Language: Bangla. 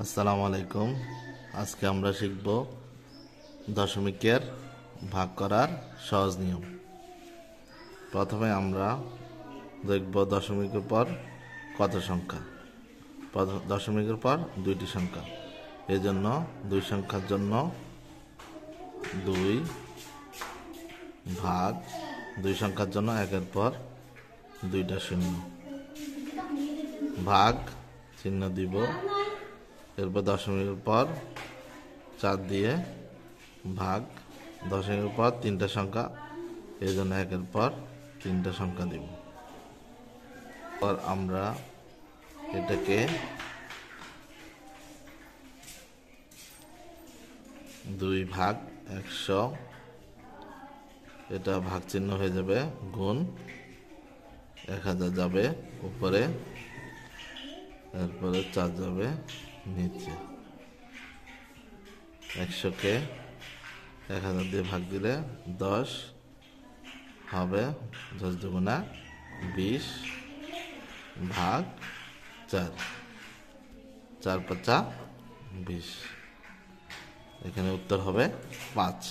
আসসালামু আলাইকুম। আজকে আমরা শিখব দশমিকের ভাগ করার সহজ নিয়ম। প্রথমে আমরা দেখব দশমিকের পর কত সংখ্যা। দশমিকের পর দুইটি সংখ্যা, এজন্য দুই সংখ্যার জন্য 2 ভাগ, দুই সংখ্যার জন্য একের পর দুইটা শূন্য, ভাগ চিহ্ন দিব। এরপর দশমিকের পর 4 দিয়ে ভাগ, দশমিকের পর তিনটা সংখ্যা, এই জন্য একের পর তিনটা সংখ্যা দিব। পর আমরা এটাকে 2 ভাগ 100, এটা ভাগ চিহ্ন হয়ে যাবে, গুণ 1000 যাবে উপরে, এরপরে 4 যাবে নিচে। 100কে 1000 দিয়ে ভাগ দিলে 10 হবে, 10 দুগুণা 20 ভাগ 4, 4 5 20। এখানে উত্তর হবে 5।